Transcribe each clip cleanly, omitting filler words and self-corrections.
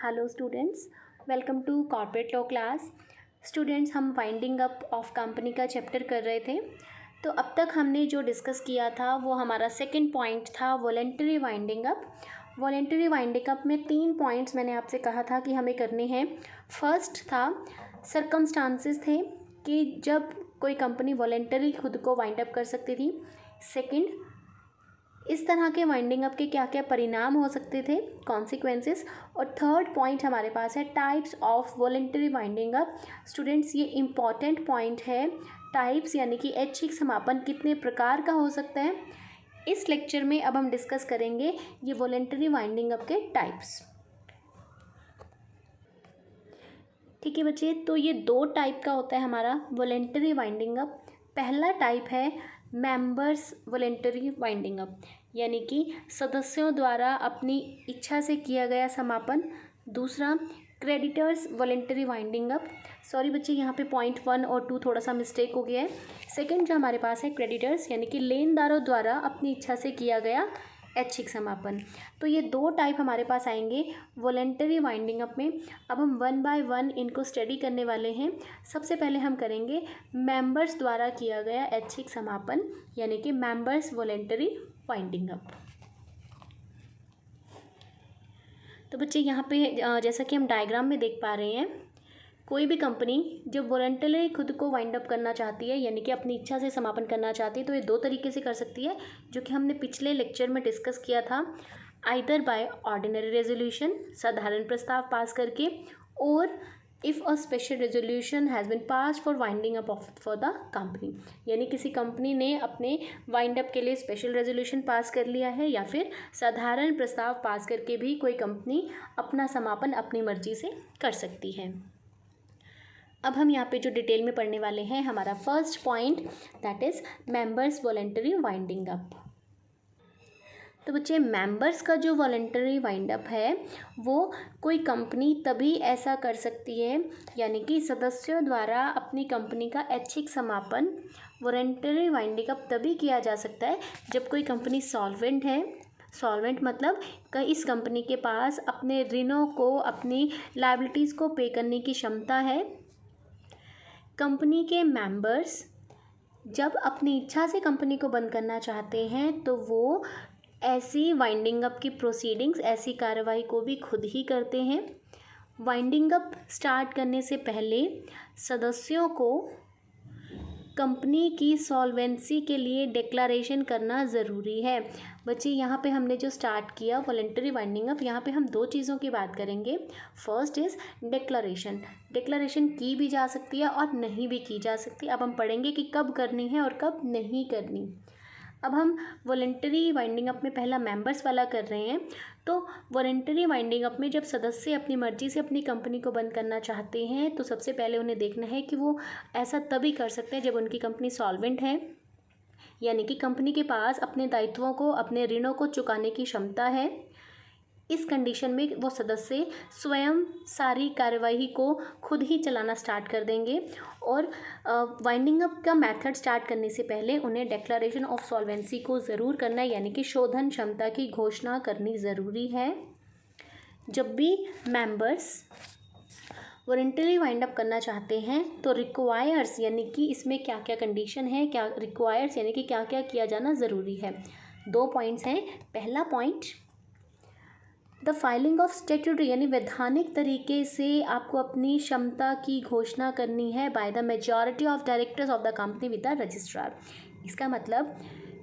Hello students, welcome to corporate law class. Students, हम winding up of company का chapter कर रहे थे। तो अब तक हमने जो डिस्कस किया था वो हमारा सेकंड पॉइंट था voluntary winding up. Voluntary winding up में 3 पॉइंट्स मैंने आपसे कहा था कि हमें करने हैं। फर्स्ट था सर्कमस्टांसेस थे कि जब कोई कंपनी वॉलेंटरी खुद को वाइंड अप कर सकती थी। सेकंड, इस तरह के वाइंडिंग अप के क्या क्या परिणाम हो सकते थे, कॉन्सिक्वेंसेस। और थर्ड पॉइंट हमारे पास है types of voluntary winding up. Students, ये इम्पॉर्टेंट पॉइंट है। टाइप्स यानी कि ऐच्छिक समापन कितने प्रकार का हो सकता है। इस लेक्चर में अब हम डिस्कस करेंगे ये वॉलेंटरी वाइंडिंग अप के टाइप्स। ठीक है बच्चे, तो ये 2 टाइप का होता है हमारा वॉलेंटरी वाइंडिंग अप। पहला टाइप है मेंबर्स वॉलेंटरी वाइंडिंग अप, यानी कि सदस्यों द्वारा अपनी इच्छा से किया गया समापन। दूसरा, creditors voluntary winding up. Sorry बच्चे, यहाँ पे पॉइंट 1 और 2 थोड़ा सा मिस्टेक हो गया है। सेकंड जो हमारे पास है क्रेडिटर्स, यानी कि लेनदारों द्वारा अपनी इच्छा से किया गया ऐच्छिक समापन। तो ये 2 टाइप हमारे पास आएंगे वॉलेंटरी वाइंडिंग अप में। अब हम 1 बाय 1 इनको स्टडी करने वाले हैं। सबसे पहले हम करेंगे मेंबर्स द्वारा किया गया ऐच्छिक समापन, यानी कि मेंबर्स वॉलेंटरी वाइंडिंग अप। तो बच्चे यहाँ पे जैसा कि हम डायग्राम में देख पा रहे हैं, कोई भी कंपनी जब वॉलंटरी खुद को वाइंड अप करना चाहती है, यानी कि अपनी इच्छा से समापन करना चाहती है, तो ये 2 तरीके से कर सकती है, जो कि हमने पिछले लेक्चर में डिस्कस किया था। आइदर बाय ऑर्डिनरी रेजोल्यूशन, साधारण प्रस्ताव पास करके, और if a special resolution has been pass for winding up of for the company, यानी किसी कंपनी ने अपने वाइंड अप के लिए स्पेशल रेजोल्यूशन पास कर लिया है, या फिर साधारण प्रस्ताव पास करके भी कोई कंपनी अपना समापन अपनी मर्जी से कर सकती है। अब हम यहाँ पे जो डिटेल में पढ़ने वाले हैं, हमारा first point that is members voluntary winding up. तो बच्चे, मेंबर्स का जो वॉलेंटरी वाइंड अप है वो कोई कंपनी तभी ऐसा कर सकती है, यानी कि सदस्यों द्वारा अपनी कंपनी का ऐच्छिक समापन वॉलेंटरी वाइंडिंग अप तभी किया जा सकता है जब कोई कंपनी सॉल्वेंट है। सॉल्वेंट मतलब इस कंपनी के पास अपने ऋणों को, अपनी लायबिलिटीज़ को पे करने की क्षमता है। कंपनी के मेंबर्स जब अपनी इच्छा से कंपनी को बंद करना चाहते हैं तो वो ऐसी वाइंडिंग अप की प्रोसीडिंग्स, ऐसी कार्रवाई को भी खुद ही करते हैं। वाइंडिंग अप स्टार्ट करने से पहले सदस्यों को कंपनी की सॉल्वेंसी के लिए डिक्लेरेशन करना ज़रूरी है। बच्चे, यहाँ पे हमने जो स्टार्ट किया वॉलेंटरी वाइंडिंग अप, यहाँ पे हम 2 चीज़ों की बात करेंगे। First is declaration. डिक्लेरेशन की भी जा सकती है और नहीं भी की जा सकती। अब हम पढ़ेंगे कि कब करनी है और कब नहीं करनी। अब हम वॉलेंटरी वाइंडिंग अप में पहला मेंबर्स वाला कर रहे हैं। तो वॉलेंटरी वाइंडिंग अप में जब सदस्य अपनी मर्जी से अपनी कंपनी को बंद करना चाहते हैं, तो सबसे पहले उन्हें देखना है कि वो ऐसा तभी कर सकते हैं जब उनकी कंपनी सॉल्वेंट है, यानी कि कंपनी के पास अपने दायित्वों को, अपने ऋणों को चुकाने की क्षमता है। इस कंडीशन में वो सदस्य स्वयं सारी कार्यवाही को खुद ही चलाना स्टार्ट कर देंगे। और वाइंडिंग अप का मेथड स्टार्ट करने से पहले उन्हें डिक्लेरेशन ऑफ सॉल्वेंसी को ज़रूर करना है, यानी कि शोधन क्षमता की घोषणा करनी ज़रूरी है। जब भी मेंबर्स वॉलेंटरी वाइंड अप करना चाहते हैं तो रिक्वायर्स, यानी कि इसमें क्या क्या कंडीशन है, क्या रिक्वायर्स यानी कि क्या क्या किया जाना ज़रूरी है। 2 पॉइंट्स हैं। पहला point, the filing of statutory, यानी वैधानिक तरीके से आपको अपनी क्षमता की घोषणा करनी है by the majority of directors of the company with the registrar. इसका मतलब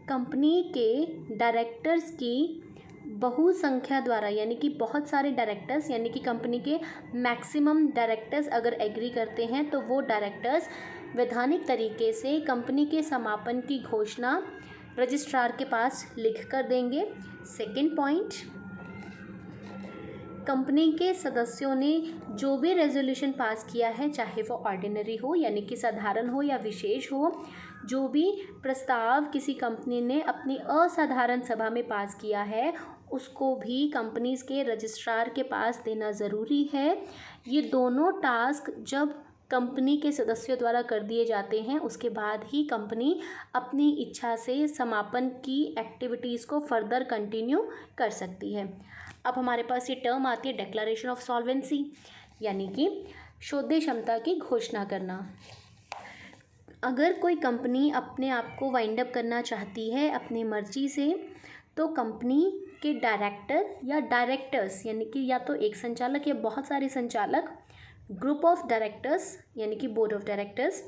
कंपनी के डायरेक्टर्स की बहुसंख्या द्वारा, यानी कि बहुत सारे डायरेक्टर्स, यानी कि कंपनी के मैक्सिमम डायरेक्टर्स अगर एग्री करते हैं तो वो डायरेक्टर्स वैधानिक तरीके से कंपनी के समापन की घोषणा रजिस्ट्रार के पास लिख कर देंगे। सेकेंड पॉइंट, कंपनी के सदस्यों ने जो भी रेजोल्यूशन पास किया है, चाहे वो ऑर्डिनरी हो यानी कि साधारण हो या विशेष हो, जो भी प्रस्ताव किसी कंपनी ने अपनी असाधारण सभा में पास किया है उसको भी कंपनीज के रजिस्ट्रार के पास देना ज़रूरी है। ये दोनों टास्क जब कंपनी के सदस्यों द्वारा कर दिए जाते हैं, उसके बाद ही कंपनी अपनी इच्छा से समापन की एक्टिविटीज़ को फर्दर कंटिन्यू कर सकती है। अब हमारे पास ये टर्म आती है डिक्लेरेशन ऑफ सॉल्वेंसी, यानी कि शोध्य क्षमता की घोषणा करना। अगर कोई कंपनी अपने आप को वाइंड अप करना चाहती है अपनी मर्जी से, तो कंपनी के डायरेक्टर या डायरेक्टर्स, यानी कि या तो एक संचालक या बहुत सारे संचालक, ग्रुप ऑफ डायरेक्टर्स यानी कि बोर्ड ऑफ डायरेक्टर्स,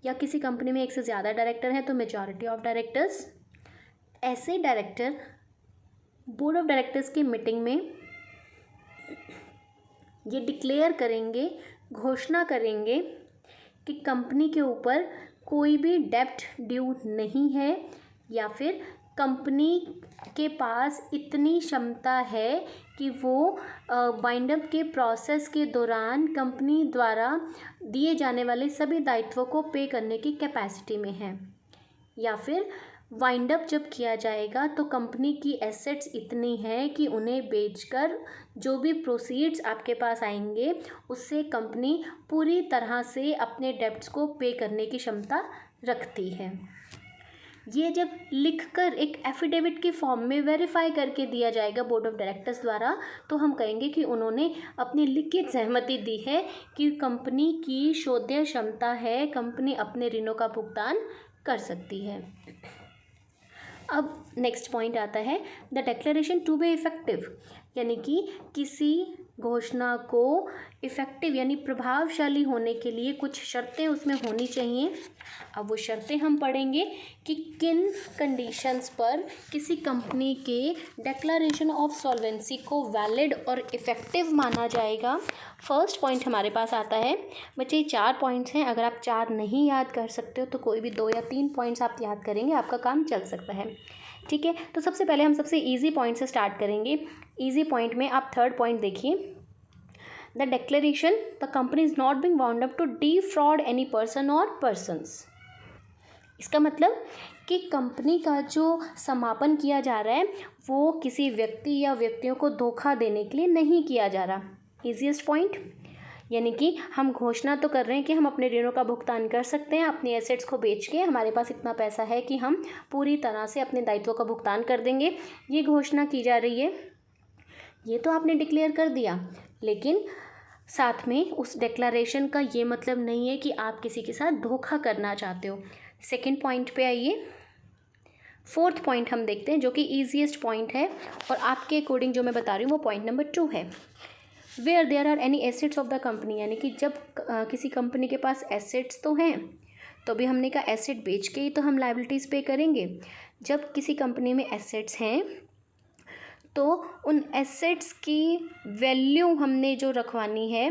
या किसी कंपनी में एक से ज़्यादा डायरेक्टर हैं तो मेजॉरिटी ऑफ डायरेक्टर्स, ऐसे डायरेक्टर बोर्ड ऑफ डायरेक्टर्स की मीटिंग में ये डिक्लेयर करेंगे, घोषणा करेंगे कि कंपनी के ऊपर कोई भी डेब्ट ड्यू नहीं है, या फिर कंपनी के पास इतनी क्षमता है कि वो वाइंड अप के प्रोसेस के दौरान कंपनी द्वारा दिए जाने वाले सभी दायित्वों को पे करने की कैपेसिटी में है, या फिर वाइंड अप जब किया जाएगा तो कंपनी की एसेट्स इतनी हैं कि उन्हें बेचकर जो भी प्रोसीड्स आपके पास आएंगे उससे कंपनी पूरी तरह से अपने डेब्ट्स को पे करने की क्षमता रखती है। ये जब लिखकर एक एफिडेविट के फॉर्म में वेरीफाई करके दिया जाएगा बोर्ड ऑफ डायरेक्टर्स द्वारा, तो हम कहेंगे कि उन्होंने अपनी लिखित सहमति दी है कि कंपनी की शोध्य क्षमता है, कंपनी अपने ऋणों का भुगतान कर सकती है। अब नेक्स्ट पॉइंट आता है the declaration to be effective, यानी कि किसी घोषणा को इफ़ेक्टिव यानी प्रभावशाली होने के लिए कुछ शर्तें उसमें होनी चाहिए। अब वो शर्तें हम पढ़ेंगे कि किन कंडीशंस पर किसी कंपनी के डिक्लेरेशन ऑफ सॉल्वेंसी को वैलिड और इफ़ेक्टिव माना जाएगा। फर्स्ट पॉइंट हमारे पास आता है, बच्चे 4 पॉइंट्स हैं, अगर आप 4 नहीं याद कर सकते हो तो कोई भी 2 या 3 पॉइंट्स आप याद करेंगे, आपका काम चल सकता है। ठीक है, तो सबसे पहले हम सबसे ईजी पॉइंट से स्टार्ट करेंगे। ईजी पॉइंट में आप थर्ड पॉइंट देखिए, the declaration the company is not being bound up to defraud any person और पर्सन्स। इसका मतलब कि कंपनी का जो समापन किया जा रहा है वो किसी व्यक्ति या व्यक्तियों को धोखा देने के लिए नहीं किया जा रहा। ईजीएस्ट पॉइंट, यानी कि हम घोषणा तो कर रहे हैं कि हम अपने ऋणों का भुगतान कर सकते हैं, अपने एसेट्स को बेच के हमारे पास इतना पैसा है कि हम पूरी तरह से अपने दायित्वों का भुगतान कर देंगे, ये घोषणा की जा रही है। ये तो आपने डिक्लेयर कर दिया, लेकिन साथ में उस डिक्लेरेशन का ये मतलब नहीं है कि आप किसी के साथ धोखा करना चाहते हो। सेकंड पॉइंट पे आइए, फोर्थ पॉइंट हम देखते हैं जो कि ईजीएस्ट पॉइंट है और आपके अकॉर्डिंग जो मैं बता रही हूँ वो पॉइंट नंबर 2 है। Where there are any assets of the company, यानी कि जब किसी कंपनी के पास एसेट्स तो हैं, तो भी हमने कहा एसेट बेच के ही तो हम लायबिलिटीज़ पे करेंगे। जब किसी कंपनी में एसेट्स हैं तो उन एसेट्स की वैल्यू हमने जो रखवानी है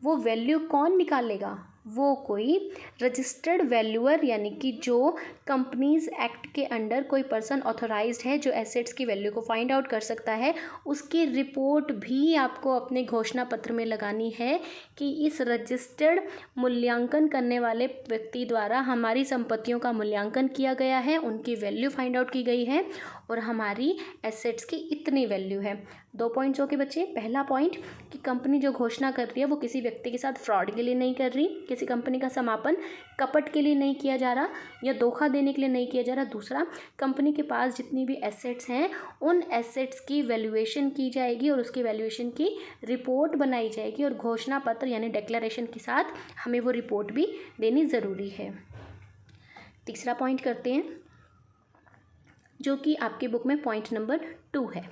वो वैल्यू कौन निकालेगा, वो कोई रजिस्टर्ड वैल्यूअर, यानी कि जो कंपनीज एक्ट के अंडर कोई पर्सन ऑथोराइज्ड है जो एसेट्स की वैल्यू को फाइंड आउट कर सकता है, उसकी रिपोर्ट भी आपको अपने घोषणा पत्र में लगानी है कि इस रजिस्टर्ड मूल्यांकन करने वाले व्यक्ति द्वारा हमारी संपत्तियों का मूल्यांकन किया गया है, उनकी वैल्यू फाइंड आउट की गई है और हमारी एसेट्स की इतनी वैल्यू है। 2 पॉइंट्स हो के बच्चे। पहला पॉइंट कि कंपनी जो घोषणा कर रही है वो किसी व्यक्ति के साथ फ्रॉड के लिए नहीं कर रही, किसी कंपनी का समापन कपट के लिए नहीं किया जा रहा या धोखा देने के लिए नहीं किया जा रहा। दूसरा, कंपनी के पास जितनी भी एसेट्स हैं उन एसेट्स की वैल्यूएशन की जाएगी और उसकी वैल्यूएशन की रिपोर्ट बनाई जाएगी और घोषणा पत्र यानी डिक्लेरेशन के साथ हमें वो रिपोर्ट भी देनी ज़रूरी है। तीसरा पॉइंट करते हैं जो कि आपकी बुक में पॉइंट नंबर 2 है।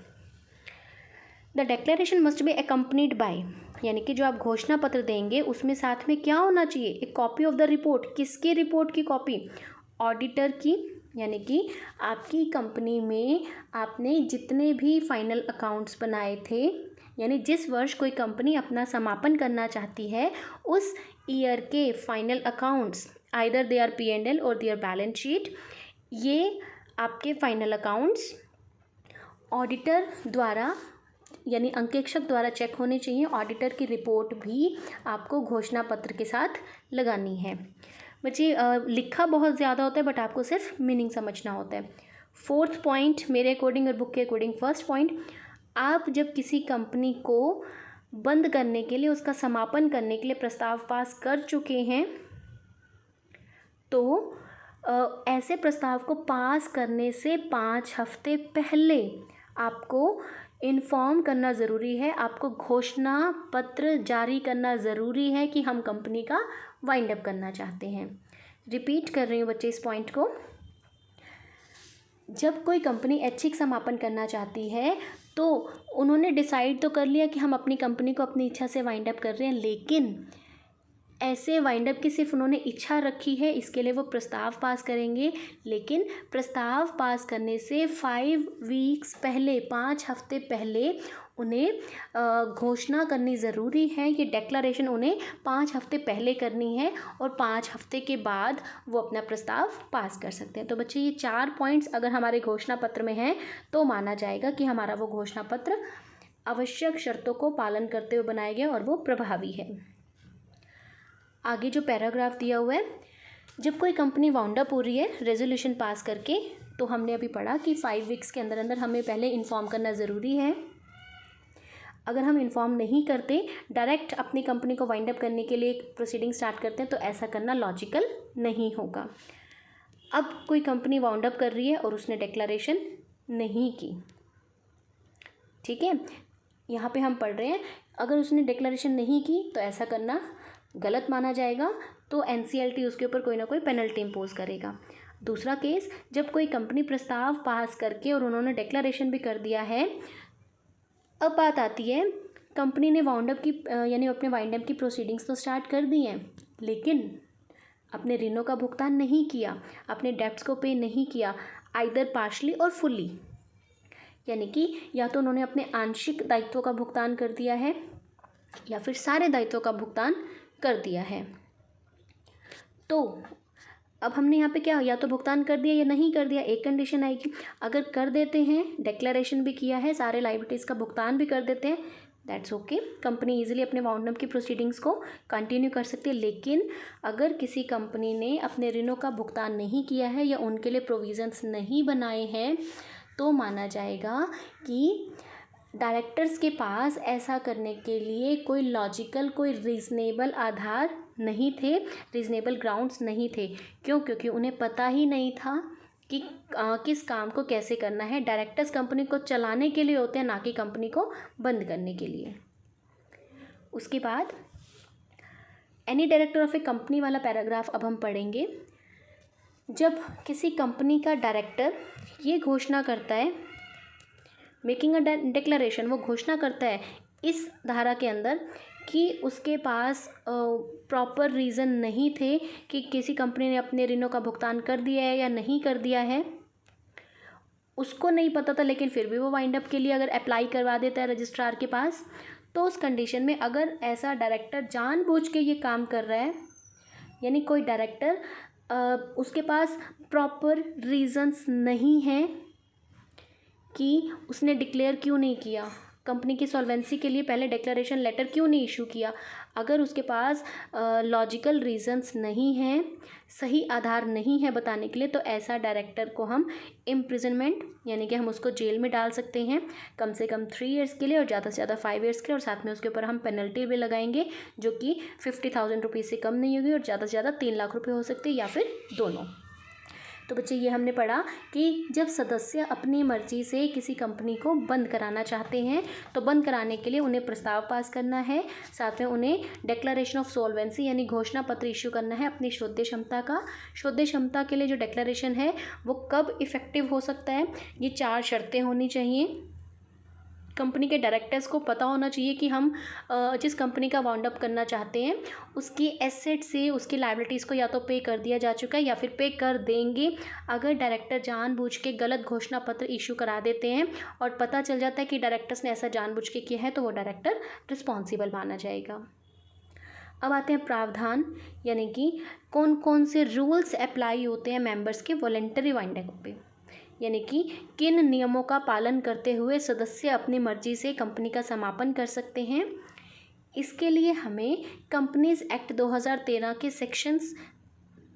The declaration must be accompanied by, यानी कि जो आप घोषणा पत्र देंगे उसमें साथ में क्या होना चाहिए, एक कॉपी ऑफ द रिपोर्ट। किसकी रिपोर्ट की कॉपी? ऑडिटर की, यानी कि आपकी कंपनी में आपने जितने भी फाइनल अकाउंट्स बनाए थे, यानी जिस वर्ष कोई कंपनी अपना समापन करना चाहती है उस ईयर के final accounts, either they are P&L और देयर बैलेंस शीट, ये आपके फाइनल अकाउंट्स ऑडिटर द्वारा यानी अंकेक्षक द्वारा चेक होने चाहिए। ऑडिटर की रिपोर्ट भी आपको घोषणा पत्र के साथ लगानी है। बच्चे लिखा बहुत ज़्यादा होता है बट आपको सिर्फ मीनिंग समझना होता है। फोर्थ पॉइंट मेरे अकॉर्डिंग और बुक के अकॉर्डिंग, फर्स्ट पॉइंट, आप जब किसी कंपनी को बंद करने के लिए, उसका समापन करने के लिए प्रस्ताव पास कर चुके हैं तो ऐसे प्रस्ताव को पास करने से 5 हफ्ते पहले आपको इन्फॉर्म करना ज़रूरी है, आपको घोषणा पत्र जारी करना ज़रूरी है कि हम कंपनी का वाइंड अप करना चाहते हैं। रिपीट कर रही हूँ बच्चे इस पॉइंट को। जब कोई कंपनी ऐच्छिक समापन करना चाहती है तो उन्होंने डिसाइड तो कर लिया कि हम अपनी कंपनी को अपनी इच्छा से वाइंड अप कर रहे हैं, लेकिन ऐसे वाइंड अप की सिर्फ उन्होंने इच्छा रखी है, इसके लिए वो प्रस्ताव पास करेंगे। लेकिन प्रस्ताव पास करने से 5 वीक्स पहले, 5 हफ्ते पहले उन्हें घोषणा करनी ज़रूरी है। ये डेक्लरेशन उन्हें 5 हफ्ते पहले करनी है और 5 हफ्ते के बाद वो अपना प्रस्ताव पास कर सकते हैं। तो बच्चे ये 4 पॉइंट्स अगर हमारे घोषणा पत्र में हैं तो माना जाएगा कि हमारा वो घोषणा पत्र आवश्यक शर्तों को पालन करते हुए बनाया गया और वो प्रभावी है। आगे जो पैराग्राफ दिया हुआ है, जब कोई कंपनी वाउंड अप हो रही है रेजोल्यूशन पास करके, तो हमने अभी पढ़ा कि 5 वीक्स के अंदर अंदर हमें पहले इन्फॉर्म करना ज़रूरी है। अगर हम इन्फॉर्म नहीं करते, डायरेक्ट अपनी कंपनी को वाइंड अप करने के लिए प्रोसीडिंग स्टार्ट करते हैं, तो ऐसा करना लॉजिकल नहीं होगा। अब कोई कंपनी वाउंड अप कर रही है और उसने डिक्लेरेशन नहीं की, ठीक है, यहाँ पे हम पढ़ रहे हैं, अगर उसने डिक्लेरेशन नहीं की तो ऐसा करना गलत माना जाएगा, तो NCLT उसके ऊपर कोई ना कोई पेनल्टी इम्पोज करेगा। दूसरा केस, जब कोई कंपनी प्रस्ताव पास करके और उन्होंने डिक्लेरेशन भी कर दिया है, अब बात आती है कंपनी ने वाउंड अप की यानी अपने वाइंड अप की प्रोसीडिंग्स तो स्टार्ट कर दी हैं, लेकिन अपने ऋणों का भुगतान नहीं किया, अपने डेब्ट्स को पे नहीं किया, आइदर पार्शली और फुल्ली, यानी कि या तो उन्होंने अपने आंशिक दायित्वों का भुगतान कर दिया है या फिर सारे दायित्वों का भुगतान कर दिया है। तो अब हमने यहाँ पे क्या, या तो भुगतान कर दिया या नहीं कर दिया, एक कंडीशन आएगी। अगर कर देते हैं, डिक्लेरेशन भी किया है, सारे लायबिलिटीज़ का भुगतान भी कर देते हैं, दैट्स ओके, कंपनी इजीली अपने वाउंड अप की प्रोसीडिंग्स को कंटिन्यू कर सकती है। लेकिन अगर किसी कंपनी ने अपने ऋणों का भुगतान नहीं किया है या उनके लिए प्रोविजंस नहीं बनाए हैं, तो माना जाएगा कि डायरेक्टर्स के पास ऐसा करने के लिए कोई लॉजिकल, कोई रीज़नेबल आधार नहीं थे, रीज़नेबल ग्राउंड्स नहीं थे। क्यों? क्योंकि उन्हें पता ही नहीं था कि किस काम को कैसे करना है। डायरेक्टर्स कंपनी को चलाने के लिए होते हैं, ना कि कंपनी को बंद करने के लिए। उसके बाद any director of A company वाला पैराग्राफ अब हम पढ़ेंगे। जब किसी कंपनी का डायरेक्टर ये घोषणा करता है, मेकिंग अ डिक्लेरेशन, वो घोषणा करता है इस धारा के अंदर कि उसके पास प्रॉपर रीज़न नहीं थे कि किसी कंपनी ने अपने ऋणों का भुगतान कर दिया है या नहीं कर दिया है, उसको नहीं पता था, लेकिन फिर भी वो वाइंड अप के लिए अगर अप्लाई करवा देता है रजिस्ट्रार के पास, तो उस कंडीशन में अगर ऐसा डायरेक्टर जानबूझ के ये काम कर रहा है, यानी कोई डायरेक्टर उसके पास प्रॉपर रीज़न्स नहीं हैं कि उसने डिक्लेयर क्यों नहीं किया, कंपनी की सॉल्वेंसी के लिए पहले डिक्लेरेशन लेटर क्यों नहीं इशू किया, अगर उसके पास लॉजिकल रीज़न्स नहीं हैं, सही आधार नहीं है बताने के लिए, तो ऐसा डायरेक्टर को हम इम्प्रिजनमेंट, यानी कि हम उसको जेल में डाल सकते हैं, कम से कम 3 ईयर्स के लिए और ज़्यादा से ज़्यादा 5 ईयर्स के लिए, और साथ में उसके ऊपर हम पेनल्टी भी लगाएंगे जो कि 50,000 रुपीज़ से कम नहीं होगी और ज़्यादा से ज़्यादा 3 लाख रुपये हो सकते हैं, या फिर दोनों। तो बच्चे ये हमने पढ़ा कि जब सदस्य अपनी मर्जी से किसी कंपनी को बंद कराना चाहते हैं, तो बंद कराने के लिए उन्हें प्रस्ताव पास करना है, साथ में उन्हें डिक्लेरेशन ऑफ सॉल्वेंसी यानी घोषणा पत्र इशू करना है अपनी शोध्य क्षमता का। शोध्य क्षमता के लिए जो डिक्लेरेशन है वो कब इफ़ेक्टिव हो सकता है, ये 4 शर्तें होनी चाहिए। कंपनी के डायरेक्टर्स को पता होना चाहिए कि हम जिस कंपनी का वाउंड अप करना चाहते हैं उसकी एसेट से उसकी लायबिलिटीज़ को या तो पे कर दिया जा चुका है या फिर पे कर देंगे। अगर डायरेक्टर जानबूझ के गलत घोषणा पत्र इशू करा देते हैं और पता चल जाता है कि डायरेक्टर्स ने ऐसा जानबूझ के किया है, तो वो डायरेक्टर रिस्पॉन्सिबल माना जाएगा। अब आते हैं प्रावधान, यानी कि कौन कौन से रूल्स अप्लाई होते हैं मेंबर्स के वॉलंटरी वाइंड अप पे, यानी कि किन नियमों का पालन करते हुए सदस्य अपनी मर्जी से कंपनी का समापन कर सकते हैं। इसके लिए हमें कंपनीज एक्ट 2013 के सेक्शंस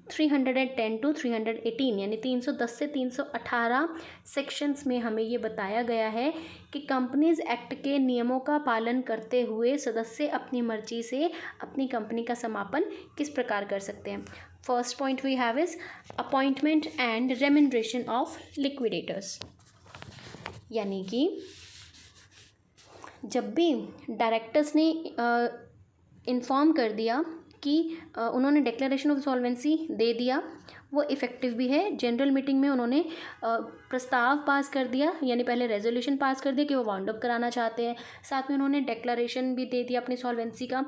310 to 318 यानी 310 से 318 सेक्शंस में हमें ये बताया गया है कि कंपनीज एक्ट के नियमों का पालन करते हुए सदस्य अपनी मर्जी से अपनी कंपनी का समापन किस प्रकार कर सकते हैं। First point we have is appointment and remuneration of liquidators, यानी कि जब भी डायरेक्टर्स ने इन्फॉर्म कर दिया कि उन्होंने डिक्लेरेशन ऑफ सॉल्वेंसी दे दिया, वो इफ़ेक्टिव भी है। जनरल मीटिंग में उन्होंने प्रस्ताव पास कर दिया, यानी पहले रेजोल्यूशन पास कर दिया कि वो वाउंड अप कराना चाहते हैं, साथ में उन्होंने डिक्लेरेशन भी दे दिया अपनी सॉल्वेंसी का।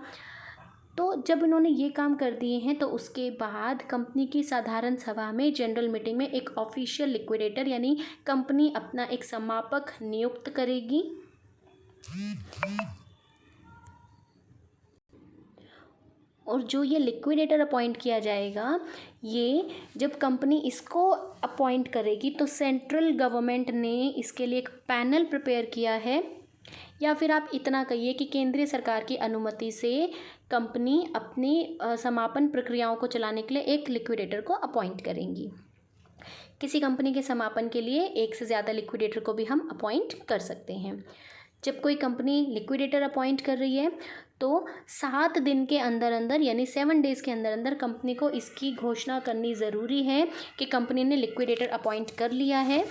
तो जब उन्होंने ये काम कर दिए हैं तो उसके बाद कंपनी की साधारण सभा में, जनरल मीटिंग में, एक ऑफिशियल लिक्विडेटर यानी कंपनी अपना एक समापक नियुक्त करेगी। और जो ये लिक्विडेटर अपॉइंट किया जाएगा, ये जब कंपनी इसको अपॉइंट करेगी तो सेंट्रल गवर्नमेंट ने इसके लिए एक पैनल प्रिपेयर किया है, या फिर आप इतना कहिए कि केंद्रीय सरकार की अनुमति से कंपनी अपनी समापन प्रक्रियाओं को चलाने के लिए एक लिक्विडेटर को अपॉइंट करेंगी। किसी कंपनी के समापन के लिए एक से ज़्यादा लिक्विडेटर को भी हम अपॉइंट कर सकते हैं। जब कोई कंपनी लिक्विडेटर अपॉइंट कर रही है तो 7 दिन के अंदर अंदर, यानी 7 डेज़ के अंदर अंदर कंपनी को इसकी घोषणा करनी ज़रूरी है कि कंपनी ने लिक्विडेटर अपॉइंट कर लिया है।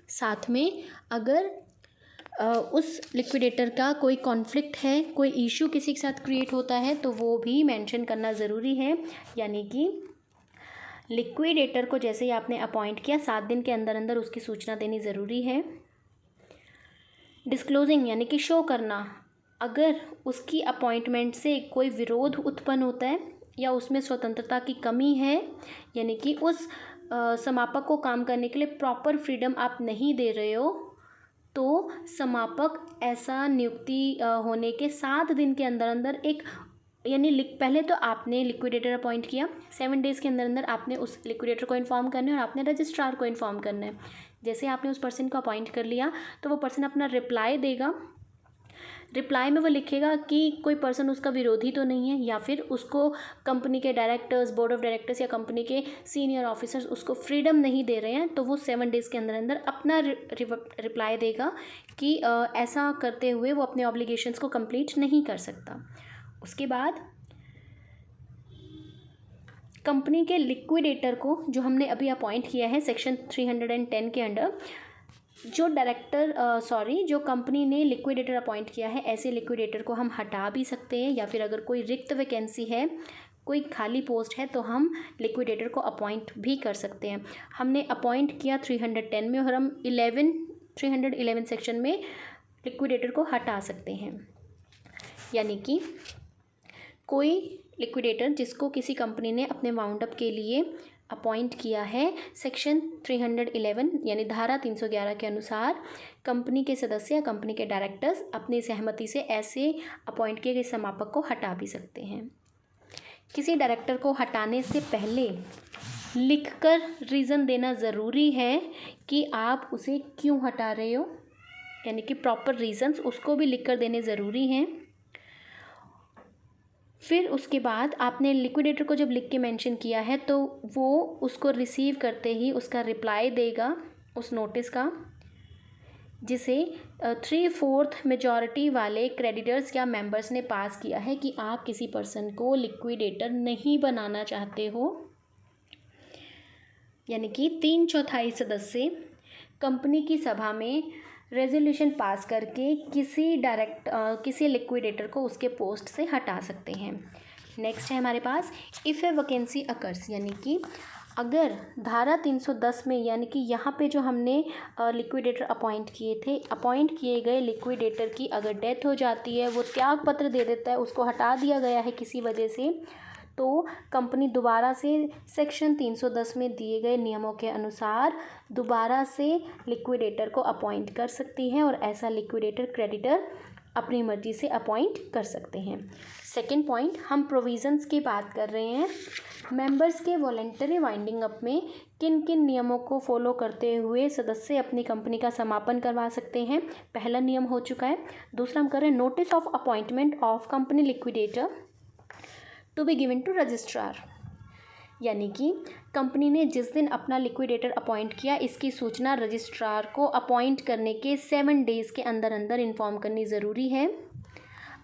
साथ में अगर उस लिक्विडेटर का कोई कॉन्फ्लिक्ट है, कोई इशू किसी के साथ क्रिएट होता है, तो वो भी मेंशन करना ज़रूरी है। यानी कि लिक्विडेटर को जैसे ही आपने अपॉइंट किया 7 दिन के अंदर अंदर उसकी सूचना देनी ज़रूरी है। डिस्क्लोजिंग यानी कि शो करना, अगर उसकी अपॉइंटमेंट से कोई विरोध उत्पन्न होता है या उसमें स्वतंत्रता की कमी है, यानी कि उस समापक को काम करने के लिए प्रॉपर फ्रीडम आप नहीं दे रहे हो, तो समापक ऐसा नियुक्ति होने के 7 दिन के अंदर अंदर एक, यानी पहले तो आपने लिक्विडेटर अपॉइंट किया, 7 डेज़ के अंदर अंदर आपने उस लिक्विडेटर को इन्फॉर्म करना है और आपने रजिस्ट्रार को इन्फॉर्म करना है। जैसे आपने उस पर्सन को अपॉइंट कर लिया तो वो पर्सन अपना रिप्लाई देगा। रिप्लाई में वो लिखेगा कि कोई पर्सन उसका विरोधी तो नहीं है, या फिर उसको कंपनी के डायरेक्टर्स, बोर्ड ऑफ डायरेक्टर्स या कंपनी के सीनियर ऑफिसर्स उसको फ्रीडम नहीं दे रहे हैं, तो वो 7 डेज़ के अंदर अंदर अपना रिप्लाई देगा कि ऐसा करते हुए वो अपने ऑब्लिगेशंस को कंप्लीट नहीं कर सकता। उसके बाद कंपनी के लिक्विडेटर को जो हमने अभी अपॉइंट किया है सेक्शन 310 के अंडर, जो कंपनी ने लिक्विडेटर अपॉइंट किया है, ऐसे लिक्विडेटर को हम हटा भी सकते हैं, या फिर अगर कोई रिक्त वैकेंसी है, कोई खाली पोस्ट है, तो हम लिक्विडेटर को अपॉइंट भी कर सकते हैं। हमने अपॉइंट किया 310 में और हम 311 सेक्शन में लिक्विडेटर को हटा सकते हैं। यानी कि कोई लिक्विडेटर जिसको किसी कंपनी ने अपने वाउंड अप के लिए अपॉइंट किया है, सेक्शन 311 यानी धारा 311 के अनुसार कंपनी के सदस्य या कंपनी के डायरेक्टर्स अपनी सहमति से ऐसे अपॉइंट किए गए समापक को हटा भी सकते हैं। किसी डायरेक्टर को हटाने से पहले लिखकर रीज़न देना ज़रूरी है कि आप उसे क्यों हटा रहे हो, यानी कि प्रॉपर रीज़न्स उसको भी लिखकर देने ज़रूरी हैं। फिर उसके बाद आपने लिक्विडेटर को जब लिख के मेंशन किया है तो वो उसको रिसीव करते ही उसका रिप्लाई देगा उस नोटिस का, जिसे 3/4 मेजॉरिटी वाले क्रेडिटर्स या मेंबर्स ने पास किया है कि आप किसी पर्सन को लिक्विडेटर नहीं बनाना चाहते हो। यानी कि 3/4 सदस्य कंपनी की सभा में रेजोल्यूशन पास करके किसी लिक्विडेटर को उसके पोस्ट से हटा सकते हैं। नेक्स्ट है हमारे पास इफ़ ए वैकेंसी अकर्स, यानी कि अगर धारा 310 में, यानी कि यहाँ पे जो हमने लिक्विडेटर अपॉइंट किए थे, अपॉइंट किए गए लिक्विडेटर की अगर डेथ हो जाती है, वो त्याग पत्र दे देता है, उसको हटा दिया गया है किसी वजह से, तो कंपनी दोबारा से सेक्शन 310 में दिए गए नियमों के अनुसार दोबारा से लिक्विडेटर को अपॉइंट कर सकती है, और ऐसा लिक्विडेटर क्रेडिटर अपनी मर्जी से अपॉइंट कर सकते हैं। सेकंड पॉइंट, हम प्रोविज़न्स की बात कर रहे हैं। मेंबर्स के वॉलेंटरी वाइंडिंग अप में किन किन नियमों को फॉलो करते हुए सदस्य अपनी कंपनी का समापन करवा सकते हैं, पहला नियम हो चुका है। दूसरा हम कर रहे हैं notice of appointment of company liquidator to be given to registrar, यानी कि कंपनी ने जिस दिन अपना लिक्विडेटर अपॉइंट किया, इसकी सूचना रजिस्ट्रार को अपॉइंट करने के 7 डेज़ के अंदर अंदर इन्फॉर्म करनी ज़रूरी है।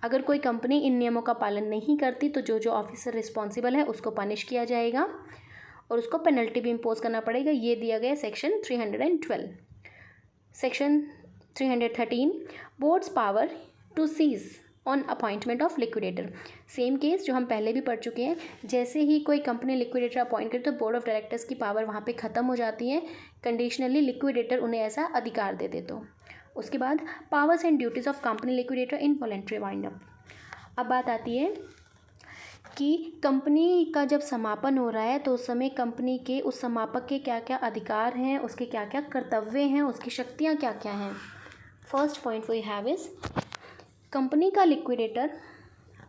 अगर कोई कंपनी इन नियमों का पालन नहीं करती तो जो ऑफिसर रिस्पॉन्सिबल है उसको पनिश किया जाएगा और उसको पेनल्टी भी इम्पोज करना पड़ेगा। ये दिया गया section 312। Section 313 board's power to cease on appointment of liquidator. Same case जो हम पहले भी पढ़ चुके हैं, जैसे ही कोई कंपनी लिक्विडेटर अपॉइंट करे तो बोर्ड ऑफ डायरेक्टर्स की पावर वहाँ पे ख़त्म हो जाती है, कंडीशनली लिक्विडेटर उन्हें ऐसा अधिकार दे दे तो। उसके बाद powers and duties of company liquidator in voluntary wind up. अब बात आती है कि कंपनी का जब समापन हो रहा है तो उस समय कंपनी के उस समापक के क्या क्या अधिकार हैं, उसके क्या क्या कर्तव्य हैं, उसकी शक्तियाँ क्या क्या हैं। First point we have is company का लिक्विडेटर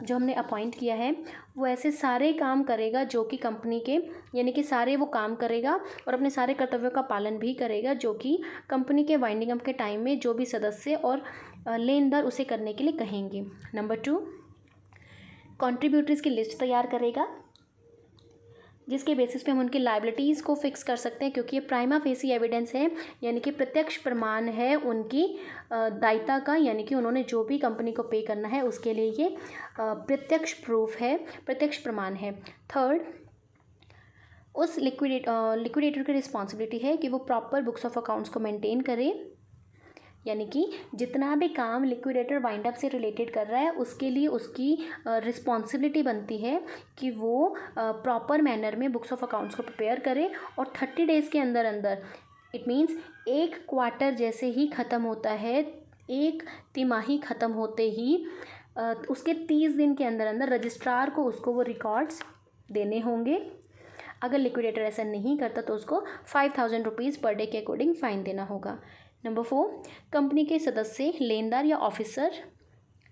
जो हमने अपॉइंट किया है वो ऐसे सारे काम करेगा जो कि कंपनी के, यानी कि सारे वो काम करेगा और अपने सारे कर्तव्यों का पालन भी करेगा जो कि कंपनी के वाइंडिंग अप के टाइम में जो भी सदस्य और लेनदार उसे करने के लिए कहेंगे। नंबर 2, कॉन्ट्रीब्यूटरीज़ की लिस्ट तैयार करेगा जिसके बेसिस पे हम उनकी लायबिलिटीज़ को फिक्स कर सकते हैं, क्योंकि ये प्राइमा फेसी एविडेंस है, यानी कि प्रत्यक्ष प्रमाण है उनकी दायित्व का, यानी कि उन्होंने जो भी कंपनी को पे करना है उसके लिए ये प्रत्यक्ष प्रूफ है, प्रत्यक्ष प्रमाण है। थर्ड, उस लिक्विडेटर की रिस्पॉन्सिबिलिटी है कि वो प्रॉपर बुक्स ऑफ अकाउंट्स को मेंटेन करे, यानी कि जितना भी काम लिक्विडेटर वाइंड अप से रिलेटेड कर रहा है उसके लिए उसकी रिस्पॉन्सिबिलिटी बनती है कि वो प्रॉपर मैनर में बुक्स ऑफ अकाउंट्स को प्रिपेयर करे और 30 डेज़ के अंदर अंदर, इट मीन्स एक क्वार्टर जैसे ही ख़त्म होता है, एक तिमाही ख़त्म होते ही उसके 30 दिन के अंदर अंदर रजिस्ट्रार को उसको वो रिकॉर्ड्स देने होंगे। अगर लिक्विडेटर ऐसा नहीं करता तो उसको 5000 रुपीज़ पर डे के अकॉर्डिंग फ़ाइन देना होगा। नंबर 4, कंपनी के सदस्य, लेनदार या ऑफिसर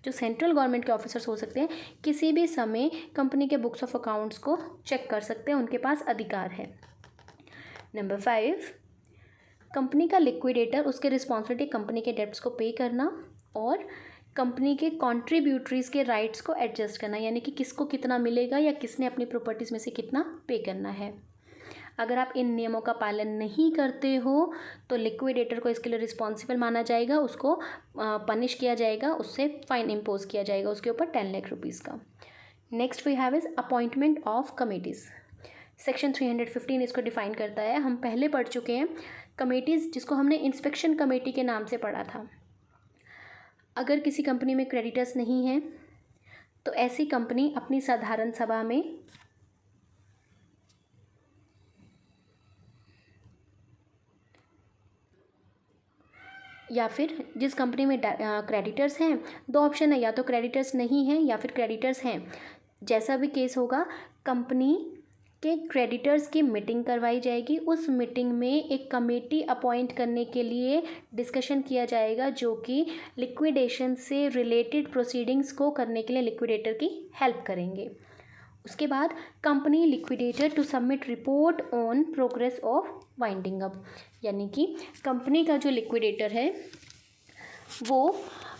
जो सेंट्रल गवर्नमेंट के ऑफिसर्स हो सकते हैं किसी भी समय कंपनी के बुक्स ऑफ अकाउंट्स को चेक कर सकते हैं, उनके पास अधिकार है। नंबर 5, कंपनी का लिक्विडेटर, उसके रिस्पॉन्सिबिलिटी कंपनी के डेब्ट्स को पे करना और कंपनी के कॉन्ट्रीब्यूटरीज़ के राइट्स को एडजस्ट करना, यानी कि किसको कितना मिलेगा या किसने अपनी प्रॉपर्टीज़ में से कितना पे करना है। अगर आप इन नियमों का पालन नहीं करते हो तो लिक्विडेटर को इसके लिए रिस्पॉन्सिबल माना जाएगा, उसको पनिश किया जाएगा, उससे फाइन इम्पोज किया जाएगा उसके ऊपर 10 लाख रुपीज़ का। Next we have is appointment of committees. Section 315 इसको डिफाइन करता है, हम पहले पढ़ चुके हैं। कमेटीज़ जिसको हमने इंस्पेक्शन कमेटी के नाम से पढ़ा था। अगर किसी कंपनी में क्रेडिटर्स नहीं हैं तो ऐसी कंपनी अपनी साधारण सभा में या फिर जिस कंपनी में क्रेडिटर्स हैं, 2 ऑप्शन है, या तो क्रेडिटर्स नहीं हैं या फिर क्रेडिटर्स हैं, जैसा भी केस होगा कंपनी के क्रेडिटर्स की मीटिंग करवाई जाएगी। उस मीटिंग में एक कमेटी अपॉइंट करने के लिए डिस्कशन किया जाएगा जो कि लिक्विडेशन से रिलेटेड प्रोसीडिंग्स को करने के लिए लिक्विडेटर की हेल्प करेंगे। उसके बाद company liquidator to submit report on progress of winding up, यानी कि कंपनी का जो लिक्विडेटर है वो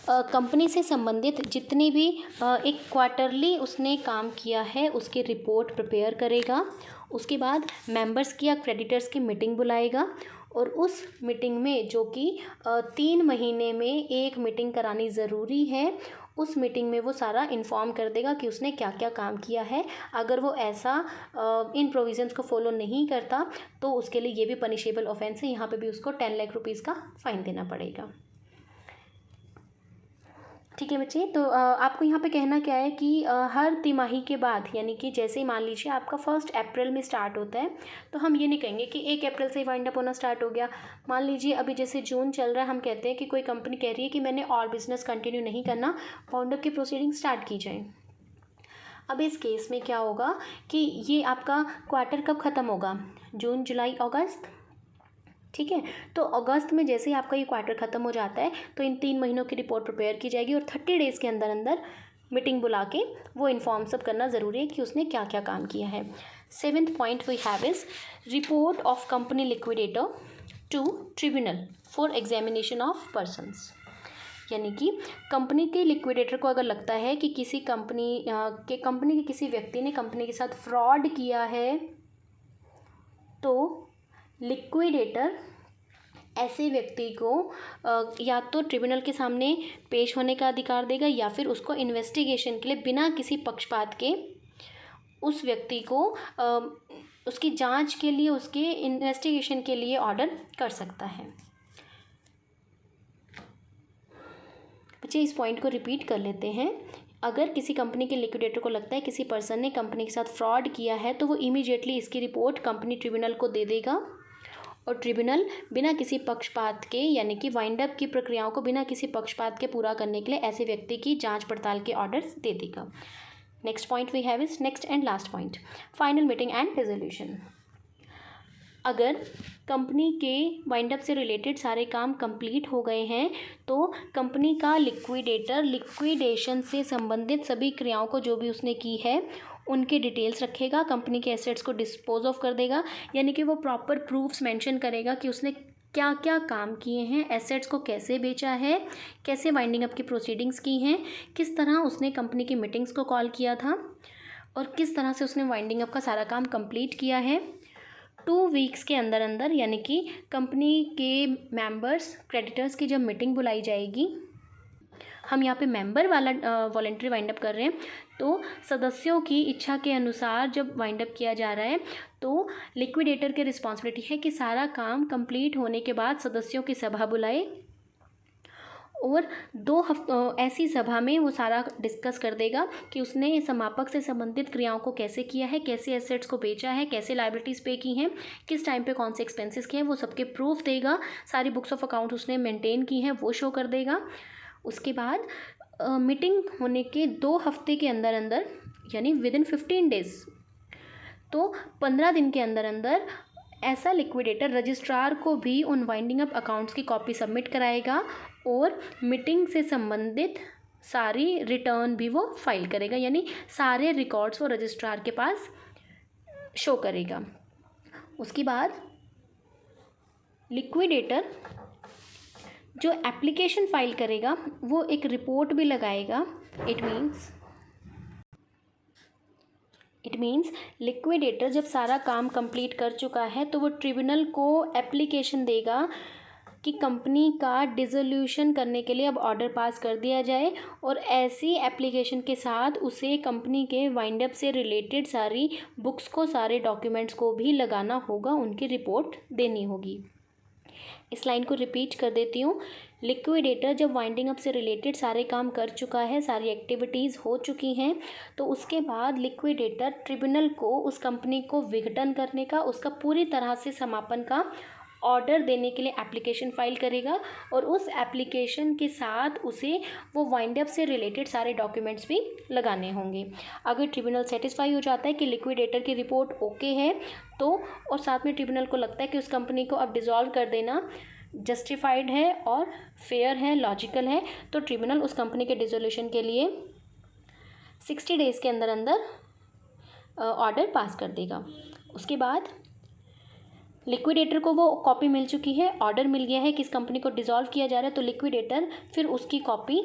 कंपनी से संबंधित जितनी भी एक क्वार्टरली उसने काम किया है उसकी रिपोर्ट प्रिपेयर करेगा। उसके बाद मेंबर्स की या क्रेडिटर्स की मीटिंग बुलाएगा और उस मीटिंग में, जो कि 3 महीने में एक मीटिंग करानी ज़रूरी है, उस मीटिंग में वो सारा इन्फॉर्म कर देगा कि उसने क्या क्या काम किया है। अगर वो ऐसा इन प्रोविज़न्स को फॉलो नहीं करता तो उसके लिए ये भी पनिशेबल ऑफेंस है, यहाँ पे भी उसको 10 लाख रुपीज़ का फ़ाइन देना पड़ेगा। ठीक है बच्चे, तो आपको यहाँ पे कहना क्या है कि हर तिमाही के बाद, यानी कि जैसे ही मान लीजिए आपका 1 अप्रैल में स्टार्ट होता है तो हम ये नहीं कहेंगे कि 1 अप्रैल से ही वाइंड अप होना स्टार्ट हो गया। मान लीजिए अभी जैसे जून चल रहा है, हम कहते हैं कि कोई कंपनी कह रही है कि मैंने और बिज़नेस कंटिन्यू नहीं करना, वाइंड अप की प्रोसीडिंग स्टार्ट की जाए। अब इस केस में क्या होगा कि ये आपका क्वार्टर कब ख़त्म होगा? जून, जुलाई, अगस्त। ठीक है, तो अगस्त में जैसे ही आपका ये क्वार्टर ख़त्म हो जाता है तो इन 3 महीनों की रिपोर्ट प्रिपेयर की जाएगी और 30 डेज़ के अंदर अंदर मीटिंग बुला के वो इन्फॉर्म सब करना ज़रूरी है कि उसने क्या क्या काम किया है। 7th point we have is report of company liquidator to tribunal for examination of persons, यानी कि कंपनी के लिक्विडेटर को अगर लगता है कि किसी कंपनी के किसी व्यक्ति ने कंपनी के साथ फ्रॉड किया है तो लिक्विडेटर ऐसे व्यक्ति को या तो ट्रिब्यूनल के सामने पेश होने का अधिकार देगा या फिर उसको इन्वेस्टिगेशन के लिए बिना किसी पक्षपात के उस व्यक्ति को उसकी जांच के लिए, उसके इन्वेस्टिगेशन के लिए ऑर्डर कर सकता है। बच्चे इस पॉइंट को रिपीट कर लेते हैं। अगर किसी कंपनी के लिक्विडेटर को लगता है किसी पर्सन ने कंपनी के साथ फ्रॉड किया है तो वो इमीडिएटली इसकी रिपोर्ट कंपनी ट्रिब्यूनल को दे देगा और ट्रिब्यूनल बिना किसी पक्षपात के यानी कि वाइंड अप की प्रक्रियाओं को बिना किसी पक्षपात के पूरा करने के लिए ऐसे व्यक्ति की जांच पड़ताल के ऑर्डर्स दे देगा। Next point we have is next and last point, final meeting and resolution. अगर कंपनी के वाइंड अप से रिलेटेड सारे काम कंप्लीट हो गए हैं तो कंपनी का लिक्विडेटर लिक्विडेशन से संबंधित सभी क्रियाओं को जो भी उसने की है उनके डिटेल्स रखेगा, कंपनी के एसेट्स को डिस्पोज ऑफ कर देगा, यानी कि वो प्रॉपर प्रूफ्स मेंशन करेगा कि उसने क्या क्या काम किए हैं, एसेट्स को कैसे बेचा है, कैसे वाइंडिंग अप की प्रोसीडिंग्स की हैं, किस तरह उसने कंपनी की मीटिंग्स को कॉल किया था और किस तरह से उसने वाइंडिंग अप का सारा काम कंप्लीट किया है। 2 वीक्स के अंदर अंदर यानी कि कंपनी के मेंबर्स क्रेडिटर्स की जब मीटिंग बुलाई जाएगी, हम यहाँ पे मेंबर वाला वॉलेंट्री वाइंड अप कर रहे हैं, तो सदस्यों की इच्छा के अनुसार जब वाइंड अप किया जा रहा है तो लिक्विडेटर की रिस्पॉन्सिबिलिटी है कि सारा काम कंप्लीट होने के बाद सदस्यों की सभा बुलाए और 2 ऐसी सभा में वो सारा डिस्कस कर देगा कि उसने समापक से संबंधित क्रियाओं को कैसे किया है, कैसे एसेट्स को बेचा है, कैसे लायबिलिटीज़ पे की हैं, किस टाइम पे कौन से एक्सपेंसेस किए हैं, वो सबके प्रूफ देगा, सारी बुक्स ऑफ अकाउंट उसने मेंटेन की हैं वो शो कर देगा। उसके बाद मीटिंग होने के 2 हफ्ते के अंदर अंदर यानी विदिन 15 डेज, तो 15 दिन के अंदर अंदर ऐसा लिक्विडेटर रजिस्ट्रार को भी उन वाइंडिंग अप अकाउंट्स की कॉपी सबमिट कराएगा और मीटिंग से संबंधित सारी रिटर्न भी वो फाइल करेगा, यानी सारे रिकॉर्ड्स वो रजिस्ट्रार के पास शो करेगा। उसके बाद लिक्विडेटर जो एप्लीकेशन फाइल करेगा वो एक रिपोर्ट भी लगाएगा। इट मीन्स लिक्विडेटर जब सारा काम कंप्लीट कर चुका है तो वो ट्रिब्यूनल को एप्लीकेशन देगा कि कंपनी का डिसोल्यूशन करने के लिए अब ऑर्डर पास कर दिया जाए और ऐसी एप्लीकेशन के साथ उसे कंपनी के वाइंड अप से रिलेटेड सारी बुक्स को, सारे डॉक्यूमेंट्स को भी लगाना होगा, उनकी रिपोर्ट देनी होगी। इस लाइन को रिपीट कर देती हूँ। लिक्विडेटर जब वाइंडिंग अप से रिलेटेड सारे काम कर चुका है, सारी एक्टिविटीज़ हो चुकी हैं, तो उसके बाद लिक्विडेटर ट्रिब्यूनल को उस कंपनी को विघटन करने का, उसका पूरी तरह से समापन का ऑर्डर देने के लिए एप्लीकेशन फाइल करेगा और उस एप्लीकेशन के साथ उसे वो वाइंड अप से रिलेटेड सारे डॉक्यूमेंट्स भी लगाने होंगे। अगर ट्रिब्यूनल सेटिस्फाई हो जाता है कि लिक्विडेटर की रिपोर्ट ओके है तो, और साथ में ट्रिब्यूनल को लगता है कि उस कंपनी को अब डिसॉल्व कर देना जस्टिफाइड है और फेयर है, लॉजिकल है, तो ट्रिब्यूनल उस कंपनी के डिसोल्यूशन के लिए 60 डेज़ के अंदर अंदर ऑर्डर पास कर देगा। उसके बाद लिक्विडेटर को वो कॉपी मिल चुकी है, ऑर्डर मिल गया है कि इस कंपनी को डिसॉल्व किया जा रहा है, तो लिक्विडेटर फिर उसकी कॉपी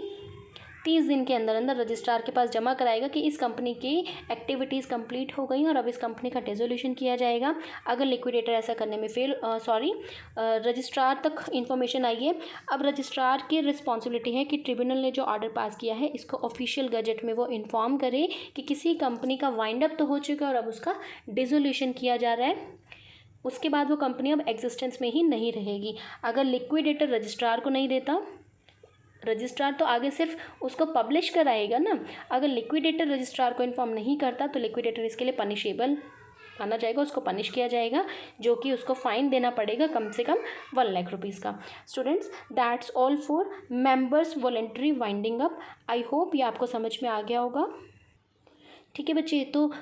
30 दिन के अंदर अंदर रजिस्ट्रार के पास जमा कराएगा कि इस कंपनी की एक्टिविटीज़ कंप्लीट हो गई और अब इस कंपनी का डिसोल्यूशन किया जाएगा। अगर लिक्विडेटर ऐसा करने में रजिस्ट्रार तक इन्फॉर्मेशन आई है, अब रजिस्ट्रार की रिस्पॉन्सिबिलिटी है कि ट्रिब्यूनल ने जो ऑर्डर पास किया है इसको ऑफिशियल गजट में वो इन्फॉर्म करे कि किसी कंपनी का वाइंड अप तो हो चुका है और अब उसका डिसोल्यूशन किया जा रहा है। उसके बाद वो कंपनी अब एग्जिस्टेंस में ही नहीं रहेगी। अगर लिक्विडेटर रजिस्ट्रार को नहीं देता, रजिस्ट्रार तो आगे सिर्फ उसको पब्लिश कराएगा ना, अगर लिक्विडेटर रजिस्ट्रार को इन्फॉर्म नहीं करता तो लिक्विडेटर इसके लिए पनिशेबल माना जाएगा, उसको पनिश किया जाएगा, जो कि उसको फ़ाइन देना पड़ेगा कम से कम 1 लाख रुपीज़ का। Students, that's all for members voluntary winding up. I hope ये आपको समझ में आ गया होगा। ठीक है बच्चे, तो